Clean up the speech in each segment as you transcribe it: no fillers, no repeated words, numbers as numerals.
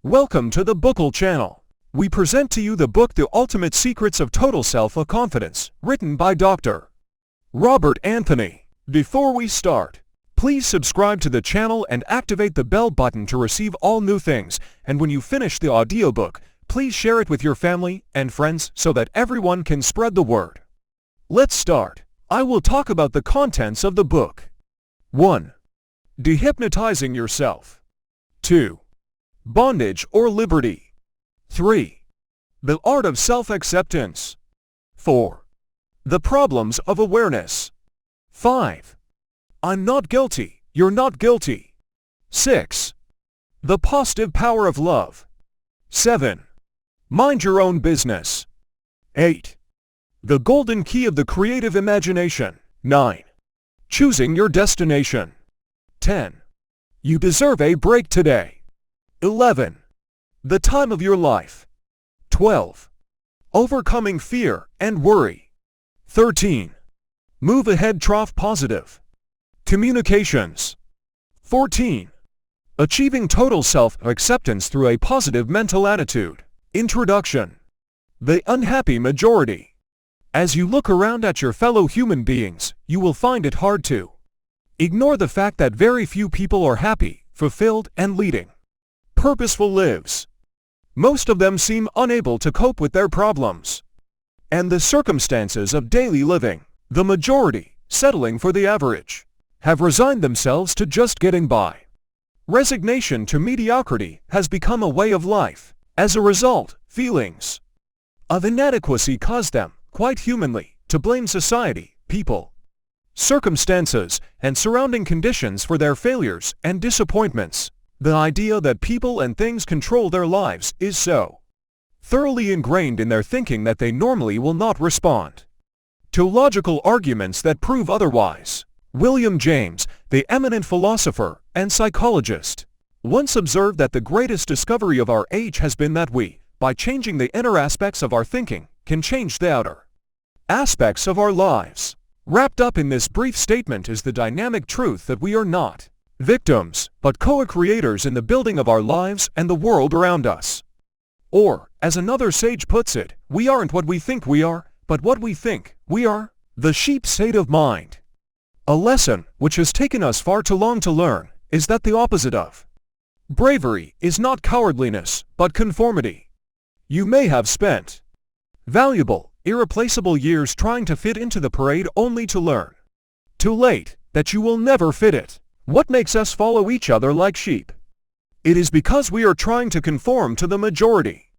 Welcome to the Bookle channel. We present to you the book The Ultimate Secrets of Total Self-Confidence, written by Dr. Robert Anthony. Before we start, please subscribe to the channel and activate the bell button to receive all new things, and when you finish the audiobook, please share it with your family and friends so that everyone can spread the word. Let's start. I will talk about the contents of the book. 1. Dehypnotizing yourself. 2. Bondage or liberty. 3. The art of self-acceptance. 4. The problems of awareness. 5. I'm not guilty, you're not guilty. 6. The positive power of love. 7. Mind your own business. 8. The golden key of the creative imagination. 9. Choosing your destination. 10. You deserve a break today. 11. The time of your life. 12. Overcoming fear and worry. 13. Move ahead trough positive. Communications. 14. Achieving total self-acceptance through a positive mental attitude. Introduction. The unhappy majority. As you look around at your fellow human beings, you will find it hard to ignore the fact that very few people are happy, fulfilled, and leading purposeful lives. Most of them seem unable to cope with their problems and the circumstances of daily living. The majority, settling for the average, have resigned themselves to just getting by. Resignation to mediocrity has become a way of life. As a result, feelings of inadequacy cause them, quite humanly, to blame society, people, circumstances, and surrounding conditions for their failures and disappointments. The idea that people and things control their lives is so thoroughly ingrained in their thinking that they normally will not respond to logical arguments that prove otherwise. William James, the eminent philosopher and psychologist, once observed that the greatest discovery of our age has been that we, by changing the inner aspects of our thinking, can change the outer aspects of our lives. Wrapped up in this brief statement is the dynamic truth that we are not victims, but co-creators in the building of our lives and the world around us. Or, as another sage puts it, we aren't what we think we are, but what we think we are. The sheep state of mind. A lesson which has taken us far too long to learn is that the opposite of bravery is not cowardliness, but conformity. You may have spent valuable, irreplaceable years trying to fit into the parade only to learn too late that you will never fit it. What makes us follow each other like sheep? It is because we are trying to conform to the majority.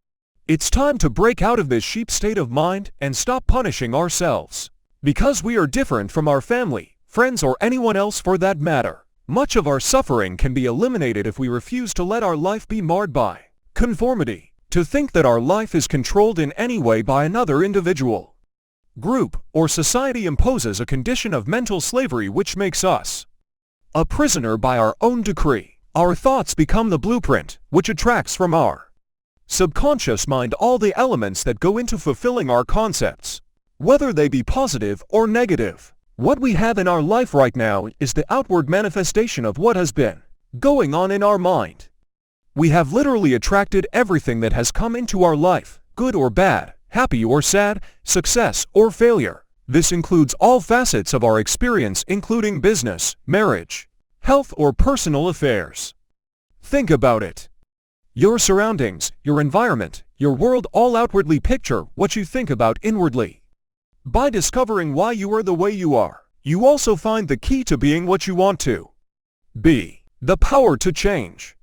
It's time to break out of this sheep state of mind and stop punishing ourselves because we are different from our family, friends, or anyone else for that matter. Much of our suffering can be eliminated if we refuse to let our life be marred by conformity. To think that our life is controlled in any way by another individual, group, or society imposes a condition of mental slavery which makes us a prisoner by our own decree. Our thoughts become the blueprint which attracts from our subconscious mind all the elements that go into fulfilling our concepts, whether they be positive or negative. What we have in our life right now is the outward manifestation of what has been going on in our mind. We have literally attracted everything that has come into our life, good or bad, happy or sad, success or failure. This includes all facets of our experience, including business, marriage, health, or personal affairs. Think about it. Your surroundings, your environment, your world all outwardly picture what you think about inwardly. By discovering why you are the way you are, you also find the key to being what you want to be. The power to change.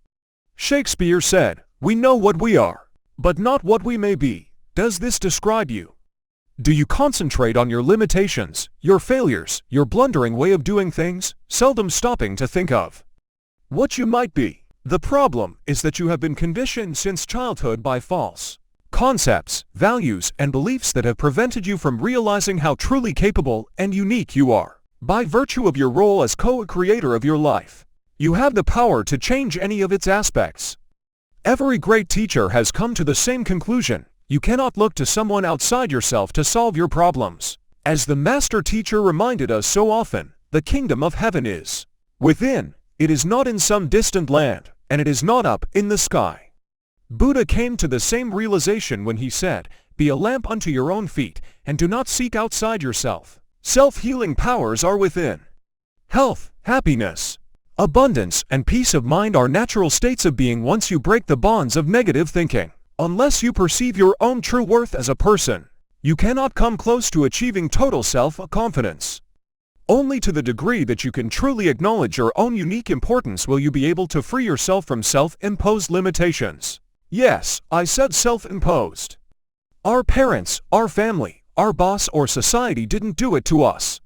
Shakespeare said, "We know what we are, but not what we may be." Does this describe you? Do you concentrate on your limitations, your failures, your blundering way of doing things, seldom stopping to think of what you might be? The problem is that you have been conditioned since childhood by false concepts, values, and beliefs that have prevented you from realizing how truly capable and unique you are. By virtue of your role as co-creator of your life, you have the power to change any of its aspects. Every great teacher has come to the same conclusion. You cannot look to someone outside yourself to solve your problems. As the master teacher reminded us so often, the kingdom of heaven is within. It is not in some distant land, and it is not up in the sky. Buddha came to the same realization when he said, "Be a lamp unto your own feet, and do not seek outside yourself. Self-healing powers are within." Health, happiness, abundance, and peace of mind are natural states of being once you break the bonds of negative thinking. Unless you perceive your own true worth as a person, you cannot come close to achieving total self-confidence. Only to the degree that you can truly acknowledge your own unique importance will you be able to free yourself from self-imposed limitations. Yes, I said self-imposed. Our parents, our family, our boss, or society didn't do it to us.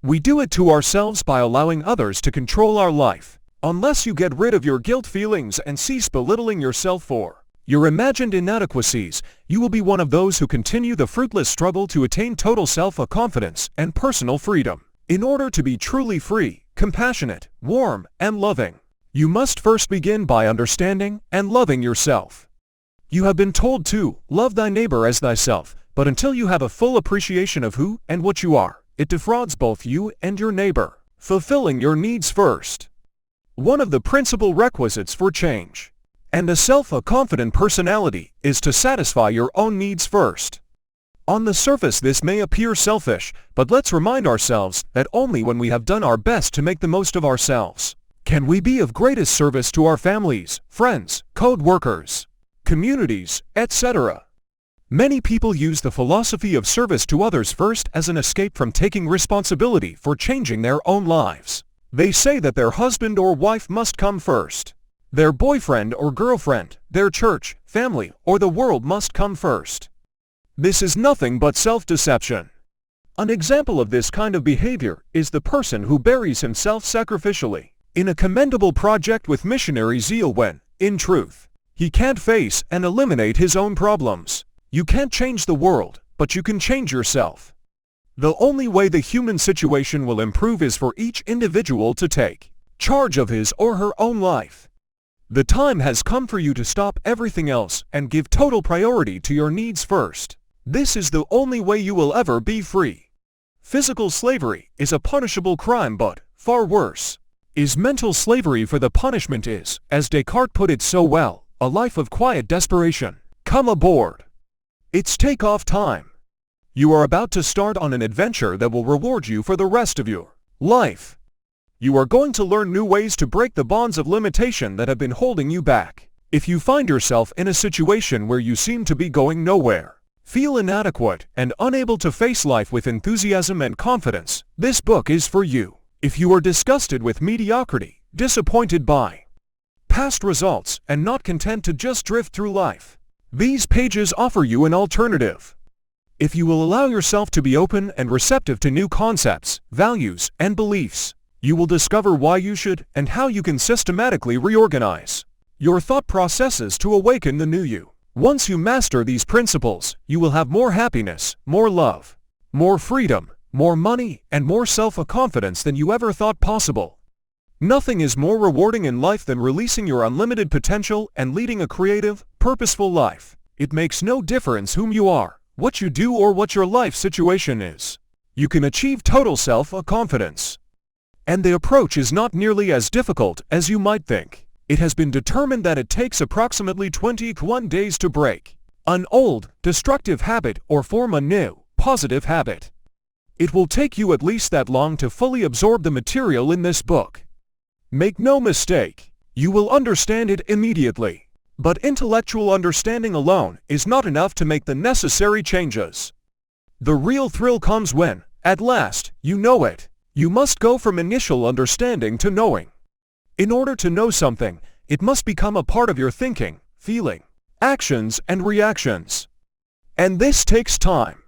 We do it to ourselves by allowing others to control our life. Unless you get rid of your guilt feelings and cease belittling yourself for your imagined inadequacies, you will be one of those who continue the fruitless struggle to attain total self-confidence and personal freedom. In order to be truly free, compassionate, warm, and loving, you must first begin by understanding and loving yourself. You have been told to love thy neighbor as thyself, but until you have a full appreciation of who and what you are, it defrauds both you and your neighbor. Fulfilling your needs first. One of the principal requisites for change and a self-confident personality is to satisfy your own needs first. On the surface this may appear selfish, but let's remind ourselves that only when we have done our best to make the most of ourselves can we be of greatest service to our families, friends, co-workers, communities, etc. Many people use the philosophy of service to others first as an escape from taking responsibility for changing their own lives. They say that their husband or wife must come first. Their boyfriend or girlfriend, their church, family, or the world must come first. This is nothing but self-deception. An example of this kind of behavior is the person who buries himself sacrificially in a commendable project with missionary zeal when, in truth, he can't face and eliminate his own problems. You can't change the world, but you can change yourself. The only way the human situation will improve is for each individual to take charge of his or her own life. The time has come for you to stop everything else and give total priority to your needs first. This is the only way you will ever be free. Physical slavery is a punishable crime, but, far worse, is mental slavery, for the punishment is, as Descartes put it so well, a life of quiet desperation. Come aboard. It's takeoff time. You are about to start on an adventure that will reward you for the rest of your life. You are going to learn new ways to break the bonds of limitation that have been holding you back. If you find yourself in a situation where you seem to be going nowhere, feel inadequate, and unable to face life with enthusiasm and confidence, this book is for you. If you are disgusted with mediocrity, disappointed by past results, and not content to just drift through life, these pages offer you an alternative. If you will allow yourself to be open and receptive to new concepts, values, and beliefs, you will discover why you should and how you can systematically reorganize your thought processes to awaken the new you. Once you master these principles, you will have more happiness, more love, more freedom, more money, and more self-confidence than you ever thought possible. Nothing is more rewarding in life than releasing your unlimited potential and leading a creative, purposeful life. It makes no difference whom you are, what you do, or what your life situation is. You can achieve total self-confidence. And the approach is not nearly as difficult as you might think. It has been determined that it takes approximately 21 days to break an old, destructive habit or form a new, positive habit. It will take you at least that long to fully absorb the material in this book. Make no mistake, you will understand it immediately. But intellectual understanding alone is not enough to make the necessary changes. The real thrill comes when, at last, you know it. You must go from initial understanding to knowing. In order to know something, it must become a part of your thinking, feeling, actions, and reactions. And this takes time.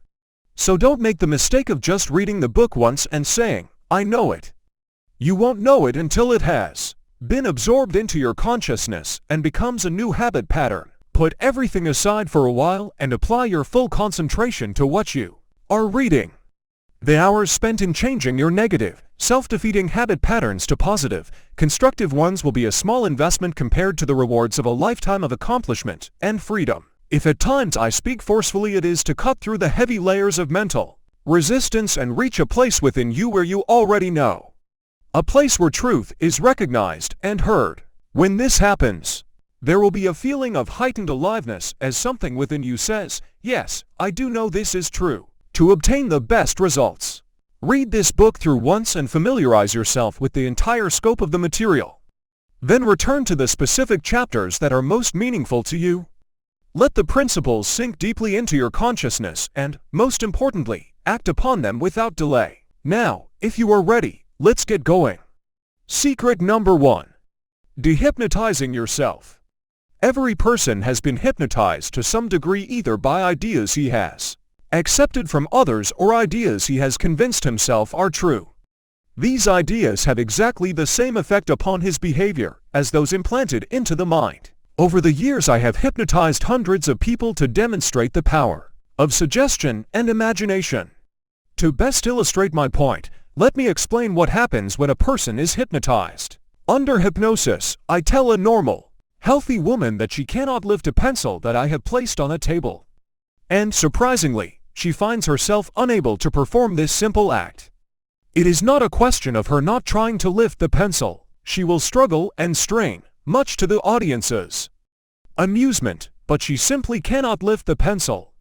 So don't make the mistake of just reading the book once and saying, "I know it." You won't know it until it has been absorbed into your consciousness and becomes a new habit pattern. Put everything aside for a while and apply your full concentration to what you are reading. The hours spent in changing your negative, self-defeating habit patterns to positive, constructive ones will be a small investment compared to the rewards of a lifetime of accomplishment and freedom. If at times I speak forcefully, it is to cut through the heavy layers of mental resistance and reach a place within you where you already know. A place where truth is recognized and heard. When this happens, There will be a feeling of heightened aliveness as something within you says, "Yes, I do know this is true." To obtain the best results, read this book through once and familiarize yourself with the entire scope of the material. Then return to the specific chapters that are most meaningful to you. Let the principles sink deeply into your consciousness and, most importantly, act upon them without delay. Now, if you are ready, let's get going. Secret number 1. Dehypnotizing yourself. Every person has been hypnotized to some degree, either by ideas he has accepted from others or ideas he has convinced himself are true. These ideas have exactly the same effect upon his behavior as those implanted into the mind. Over the years, I have hypnotized hundreds of people to demonstrate the power of suggestion and imagination. To best illustrate my point, let me explain what happens when a person is hypnotized. Under hypnosis, I tell a normal, healthy woman that she cannot lift a pencil that I have placed on a table. And surprisingly, she finds herself unable to perform this simple act. It is not a question of her not trying to lift the pencil. She will struggle and strain, much to the audience's amusement, but she simply cannot lift the pencil.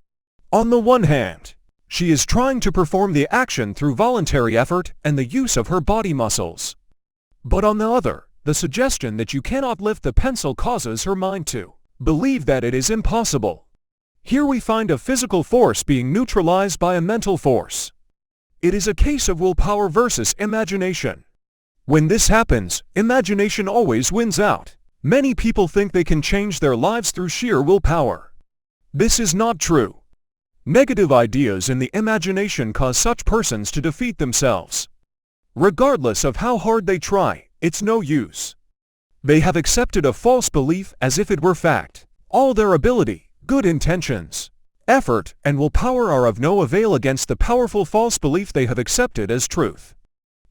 On the one hand, she is trying to perform the action through voluntary effort and the use of her body muscles. But on the other, the suggestion that you cannot lift the pencil causes her mind to believe that it is impossible. Here we find a physical force being neutralized by a mental force. It is a case of willpower versus imagination. When this happens, imagination always wins out. Many people think they can change their lives through sheer willpower. This is not true. Negative ideas in the imagination cause such persons to defeat themselves. Regardless of how hard they try, it's no use. They have accepted a false belief as if it were fact. All their ability, good intentions, effort, and willpower are of no avail against the powerful false belief they have accepted as truth.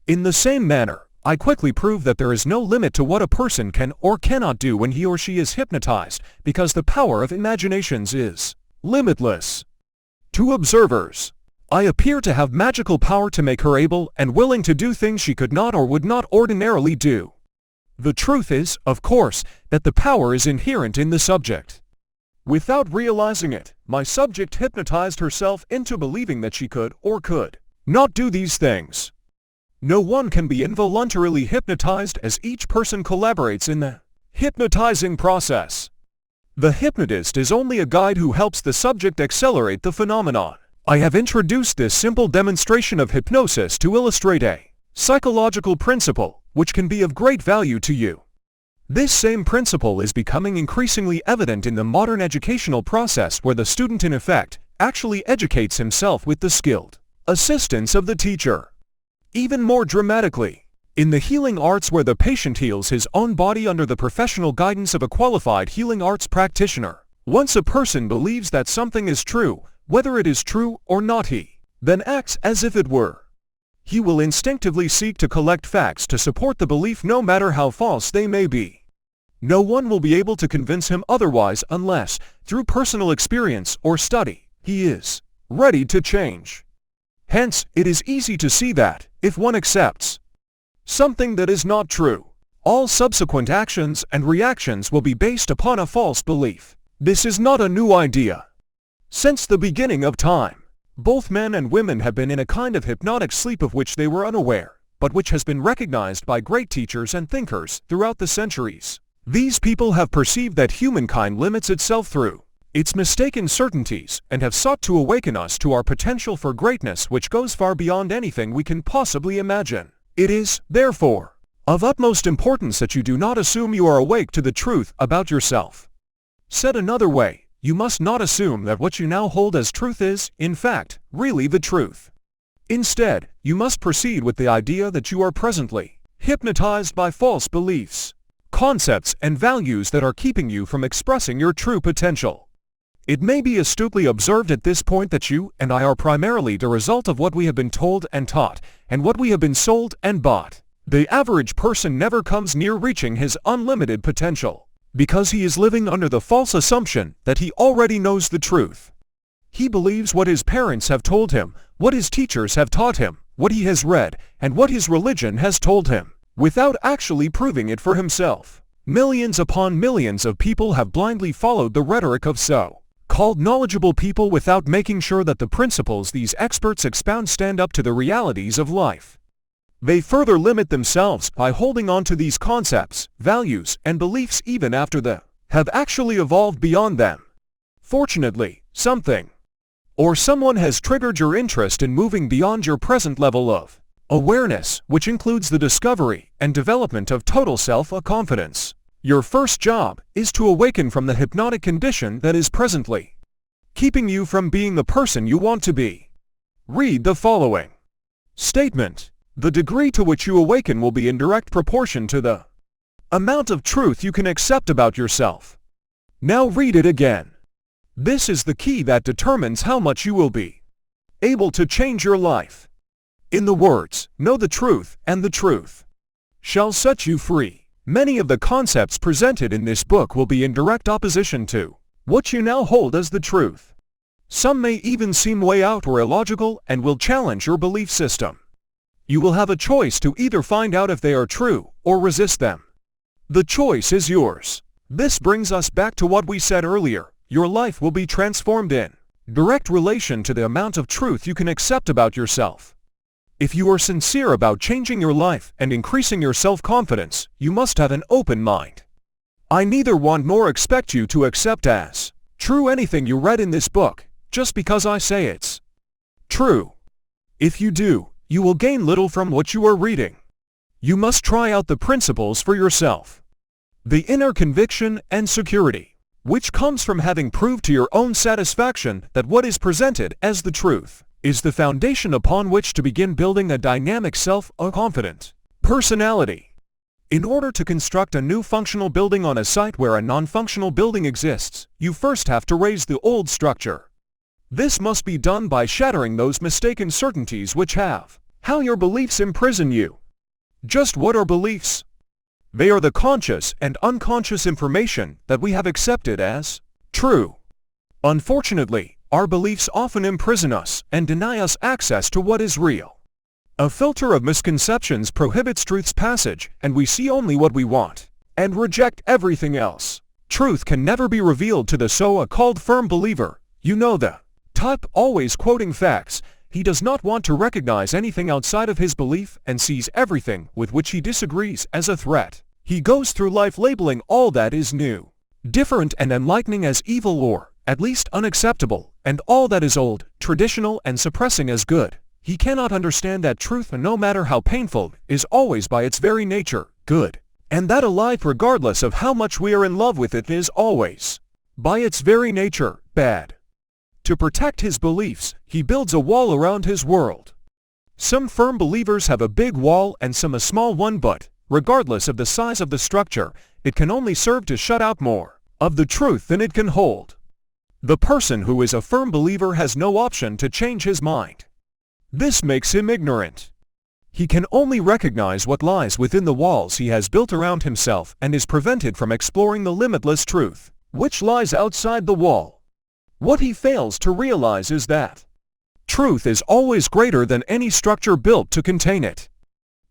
In the same manner, I quickly prove that there is no limit to what a person can or cannot do when he or she is hypnotized, because the power of imaginations is limitless. To observers, I appear to have magical power to make her able and willing to do things she could not or would not ordinarily do. The truth is, of course, that the power is inherent in the subject. Without realizing it, my subject hypnotized herself into believing that she could or could not do these things. No one can be involuntarily hypnotized, as each person collaborates in the hypnotizing process. The hypnotist is only a guide who helps the subject accelerate the phenomenon. I have introduced this simple demonstration of hypnosis to illustrate a psychological principle which can be of great value to you. This same principle is becoming increasingly evident in the modern educational process, where the student in effect actually educates himself with the skilled assistance of the teacher. Even more dramatically, in the healing arts, where the patient heals his own body under the professional guidance of a qualified healing arts practitioner. Once a person believes that something is true, whether it is true or not, he then acts as if it were. He will instinctively seek to collect facts to support the belief, no matter how false they may be. No one will be able to convince him otherwise unless, through personal experience or study, he is ready to change. Hence, it is easy to see that, if one accepts something that is not true, all subsequent actions and reactions will be based upon a false belief. This is not a new idea. Since the beginning of time, both men and women have been in a kind of hypnotic sleep of which they were unaware, but which has been recognized by great teachers and thinkers throughout the centuries. These people have perceived that humankind limits itself through its mistaken certainties, and have sought to awaken us to our potential for greatness, which goes far beyond anything we can possibly imagine. It is, therefore, of utmost importance that you do not assume you are awake to the truth about yourself. Said another way, you must not assume that what you now hold as truth is, in fact, really the truth. Instead, you must proceed with the idea that you are presently hypnotized by false beliefs, concepts, and values that are keeping you from expressing your true potential. It may be astutely observed at this point that you and I are primarily the result of what we have been told and taught, and what we have been sold and bought. The average person never comes near reaching his unlimited potential, because he is living under the false assumption that he already knows the truth. He believes what his parents have told him, what his teachers have taught him, what he has read, and what his religion has told him, without actually proving it for himself. Millions upon millions of people have blindly followed the rhetoric of so-called knowledgeable people without making sure that the principles these experts expound stand up to the realities of life. They further limit themselves by holding on to these concepts, values, and beliefs even after they have actually evolved beyond them. Fortunately, something or someone has triggered your interest in moving beyond your present level of awareness, which includes the discovery and development of total self-confidence. Your first job is to awaken from the hypnotic condition that is presently keeping you from being the person you want to be. Read the following statement. The degree to which you awaken will be in direct proportion to the amount of truth you can accept about yourself. Now read it again. This is the key that determines how much you will be able to change your life. In the words, know the truth, and the truth shall set you free. Many of the concepts presented in this book will be in direct opposition to what you now hold as the truth. Some may even seem way out or illogical and will challenge your belief system. You will have a choice to either find out if they are true or resist them. The choice is yours. This brings us back to what we said earlier. Your life will be transformed in direct relation to the amount of truth you can accept about yourself. If you are sincere about changing your life and increasing your self-confidence, you must have an open mind. I neither want nor expect you to accept as true anything you read in this book, just because I say it's true. If you do, you will gain little from what you are reading. You must try out the principles for yourself. The inner conviction and security, which comes from having proved to your own satisfaction that what is presented as the truth is the foundation upon which to begin building a dynamic self-confident personality. In order to construct a new functional building on a site where a non-functional building exists, you first have to raise the old structure. This must be done by shattering those mistaken certainties which have how your beliefs imprison you. Just what are beliefs? They are the conscious and unconscious information that we have accepted as true. Unfortunately, our beliefs often imprison us and deny us access to what is real. A filter of misconceptions prohibits truth's passage, and we see only what we want and reject everything else. Truth can never be revealed to the so-called firm believer. You know the type always quoting facts. He does not want to recognize anything outside of his belief and sees everything with which he disagrees as a threat. He goes through life labeling all that is new, different and enlightening as evil or, at least, unacceptable, and all that is old, traditional and suppressing as good. He cannot understand that truth, no matter how painful, is always by its very nature good, and that a life, regardless of how much we are in love with it, is always, by its very nature, bad. To protect his beliefs, he builds a wall around his world. Some firm believers have a big wall and some a small one, but, regardless of the size of the structure, it can only serve to shut out more of the truth than it can hold. The person who is a firm believer has no option to change his mind. This makes him ignorant. He can only recognize what lies within the walls he has built around himself and is prevented from exploring the limitless truth, which lies outside the wall. What he fails to realize is that truth is always greater than any structure built to contain it.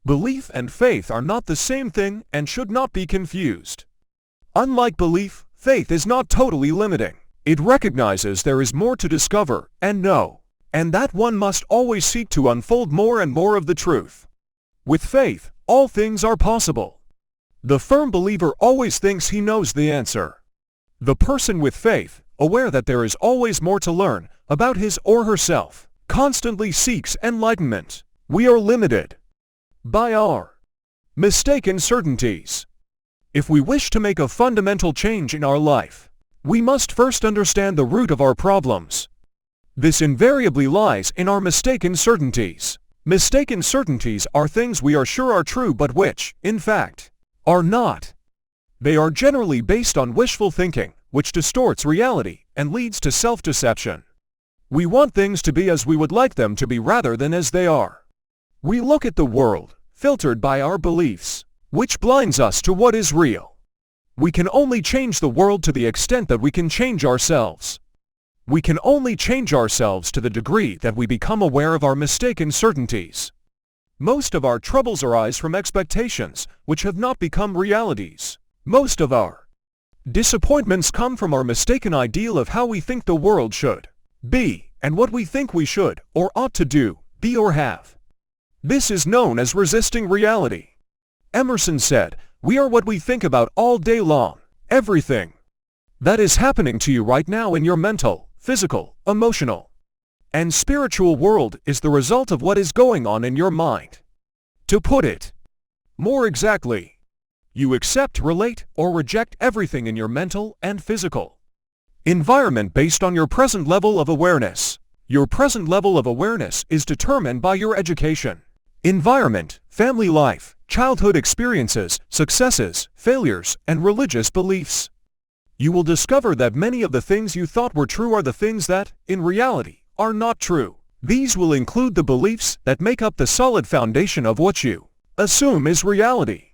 Belief and faith are not the same thing and should not be confused. Unlike belief, faith is not totally limiting. It recognizes there is more to discover and know, and that one must always seek to unfold more and more of the truth. With faith, all things are possible. The firm believer always thinks he knows the answer. The person with faith, aware that there is always more to learn about his or herself, constantly seeks enlightenment. We are limited by our mistaken certainties. If we wish to make a fundamental change in our life, we must first understand the root of our problems. This invariably lies in our mistaken certainties. Mistaken certainties are things we are sure are true but which, in fact, are not. They are generally based on wishful thinking, which distorts reality and leads to self-deception. We want things to be as we would like them to be rather than as they are. We look at the world, filtered by our beliefs, which blinds us to what is real. We can only change the world to the extent that we can change ourselves. We can only change ourselves to the degree that we become aware of our mistaken certainties. Most of our troubles arise from expectations, which have not become realities. Most of our disappointments come from our mistaken ideal of how we think the world should be, and what we think we should, or ought to do, be or have. This is known as resisting reality. Emerson said, "We are what we think about all day long." Everything that is happening to you right now in your mental, physical, emotional, and spiritual world is the result of what is going on in your mind. To put it more exactly, you accept, relate, or reject everything in your mental and physical environment based on your present level of awareness. Your present level of awareness is determined by your education, environment, family life, childhood experiences, successes, failures, and religious beliefs. You will discover that many of the things you thought were true are the things that, in reality, are not true. These will include the beliefs that make up the solid foundation of what you assume is reality.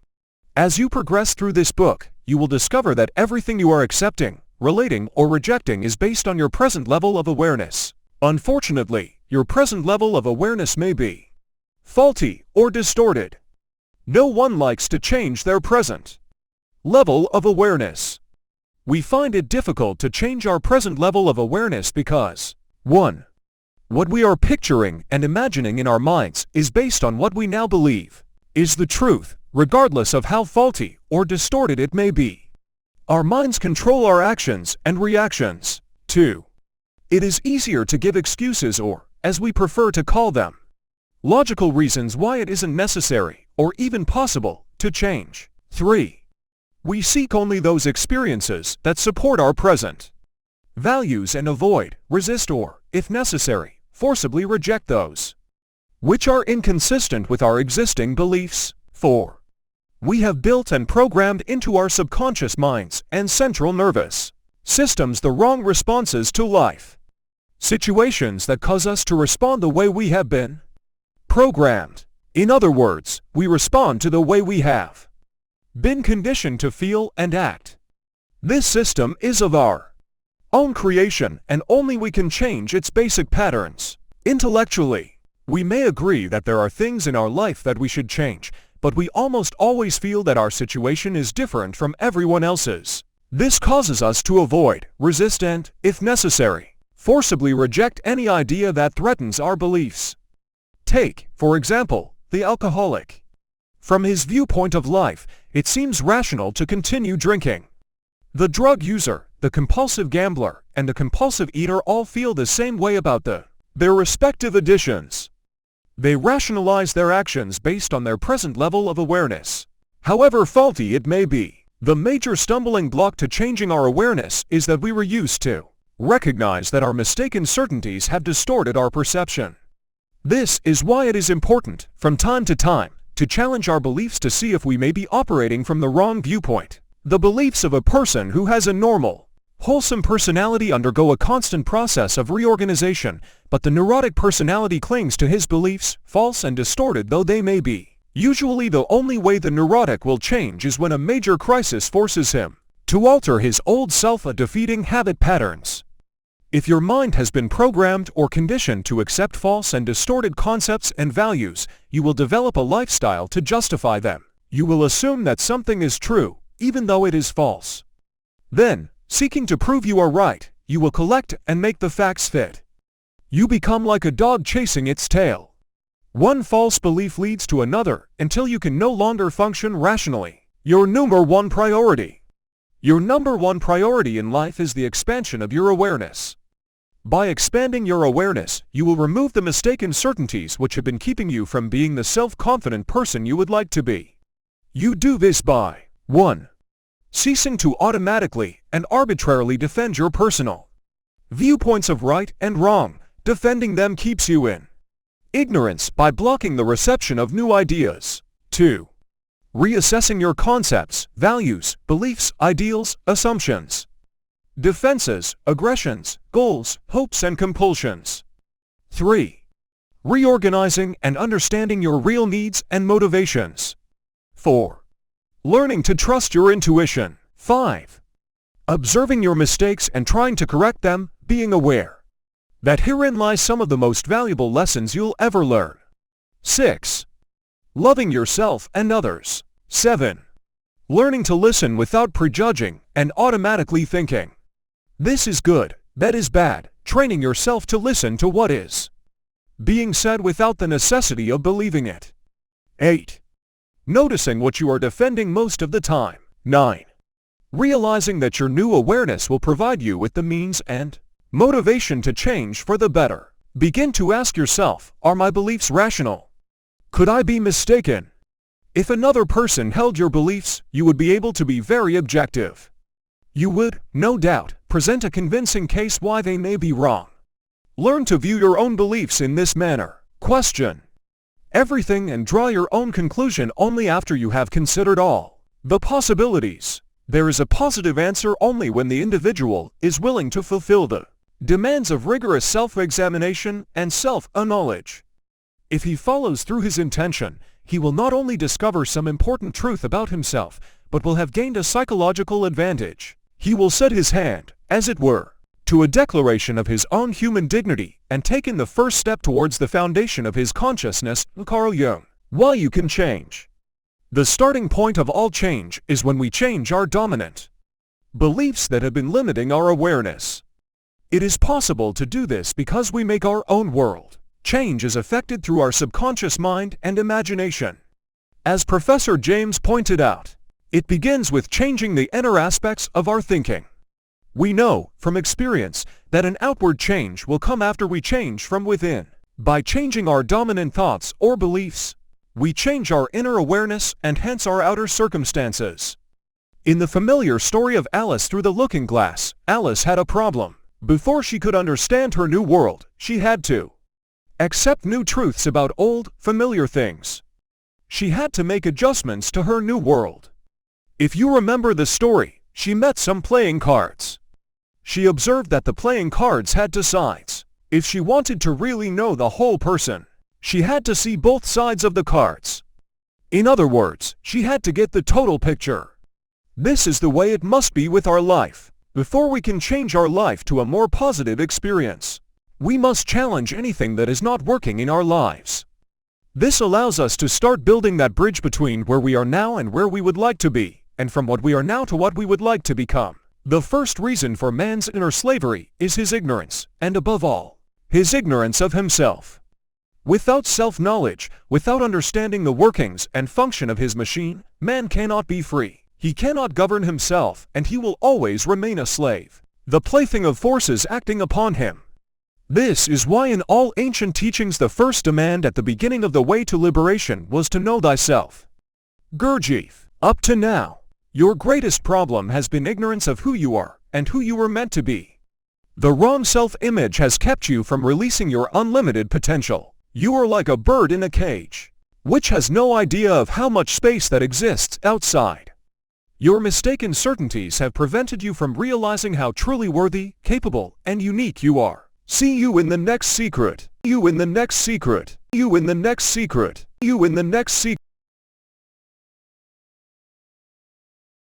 As you progress through this book, you will discover that everything you are accepting, relating, or rejecting is based on your present level of awareness. Unfortunately, your present level of awareness may be faulty or distorted. No one likes to change their present level of awareness. We find it difficult to change our present level of awareness because 1. What we are picturing and imagining in our minds is based on what we now believe is the truth, regardless of how faulty or distorted it may be. Our minds control our actions and reactions. 2. It is easier to give excuses or, as we prefer to call them, logical reasons why it isn't necessary, or even possible, to change. 3. We seek only those experiences that support our present values and avoid, resist or, if necessary, forcibly reject those which are inconsistent with our existing beliefs. 4. We have built and programmed into our subconscious minds and central nervous systems the wrong responses to life situations that cause us to respond the way we have been programmed. In other words, we respond to the way we have been conditioned to feel and act. This system is of our own creation, and only we can change its basic patterns. Intellectually, we may agree that there are things in our life that we should change, but we almost always feel that our situation is different from everyone else's. This causes us to avoid, resist and, if necessary, forcibly reject any idea that threatens our beliefs. Take, for example, the alcoholic. From his viewpoint of life, it seems rational to continue drinking. The drug user, the compulsive gambler, and the compulsive eater all feel the same way about their respective addictions. They rationalize their actions based on their present level of awareness. However faulty it may be, the major stumbling block to changing our awareness is that we were used to recognize that our mistaken certainties have distorted our perception. This is why it is important, from time to time, to challenge our beliefs to see if we may be operating from the wrong viewpoint. The beliefs of a person who has a normal, wholesome personality undergo a constant process of reorganization, but the neurotic personality clings to his beliefs, false and distorted though they may be. Usually the only way the neurotic will change is when a major crisis forces him to alter his old self-defeating habit patterns. If your mind has been programmed or conditioned to accept false and distorted concepts and values, you will develop a lifestyle to justify them. You will assume that something is true, even though it is false. Then, seeking to prove you are right, you will collect and make the facts fit. You become like a dog chasing its tail. One false belief leads to another until you can no longer function rationally. Your number one priority. Your number one priority in life is the expansion of your awareness. By expanding your awareness, you will remove the mistaken certainties which have been keeping you from being the self-confident person you would like to be. You do this by 1. Ceasing to automatically and arbitrarily defend your personal viewpoints of right and wrong. Defending them keeps you in ignorance by blocking the reception of new ideas. 2. Reassessing your concepts, values, beliefs, ideals, assumptions, defenses, aggressions, goals, hopes and compulsions. 3. Reorganizing and understanding your real needs and motivations. 4. Learning to trust your intuition. 5. Observing your mistakes and trying to correct them, being aware that herein lies some of the most valuable lessons you'll ever learn. 6. Loving yourself and others. 7. Learning to listen without prejudging and automatically thinking. This is good, that is bad, training yourself to listen to what is being said without the necessity of believing it. 8. Noticing what you are defending most of the time. 9. Realizing that your new awareness will provide you with the means and motivation to change for the better. Begin to ask yourself, are my beliefs rational? Could I be mistaken? If another person held your beliefs, you would be able to be very objective. You would, no doubt, present a convincing case why they may be wrong. Learn to view your own beliefs in this manner. Question everything and draw your own conclusion only after you have considered all the possibilities. There is a positive answer only when the individual is willing to fulfill the demands of rigorous self-examination and self-knowledge. If he follows through his intention, he will not only discover some important truth about himself, but will have gained a psychological advantage. He will set his hand, as it were, to a declaration of his own human dignity and taken the first step towards the foundation of his consciousness. Carl Jung. Why you can change. The starting point of all change is when we change our dominant beliefs that have been limiting our awareness. It is possible to do this because we make our own world. Change is effected through our subconscious mind and imagination. As Professor James pointed out, it begins with changing the inner aspects of our thinking. We know, from experience, that an outward change will come after we change from within. By changing our dominant thoughts or beliefs, we change our inner awareness and hence our outer circumstances. In the familiar story of Alice through the looking glass, Alice had a problem. Before she could understand her new world, she had to accept new truths about old, familiar things. She had to make adjustments to her new world. If you remember the story, she met some playing cards. She observed that the playing cards had two sides. If she wanted to really know the whole person, she had to see both sides of the cards. In other words, she had to get the total picture. This is the way it must be with our life. Before we can change our life to a more positive experience, we must challenge anything that is not working in our lives. This allows us to start building that bridge between where we are now and where we would like to be, and from what we are now to what we would like to become. The first reason for man's inner slavery is his ignorance, and above all, his ignorance of himself. Without self-knowledge, without understanding the workings and function of his machine, man cannot be free. He cannot govern himself, and he will always remain a slave, the plaything of forces acting upon him. This is why in all ancient teachings the first demand at the beginning of the way to liberation was to know thyself. Gurdjieff. Up to now, your greatest problem has been ignorance of who you are and who you were meant to be. The wrong self-image has kept you from releasing your unlimited potential. You are like a bird in a cage, which has no idea of how much space that exists outside. Your mistaken certainties have prevented you from realizing how truly worthy, capable, and unique you are. See you in the next secret. You in the next secret. You in the next secret. You in the next secret.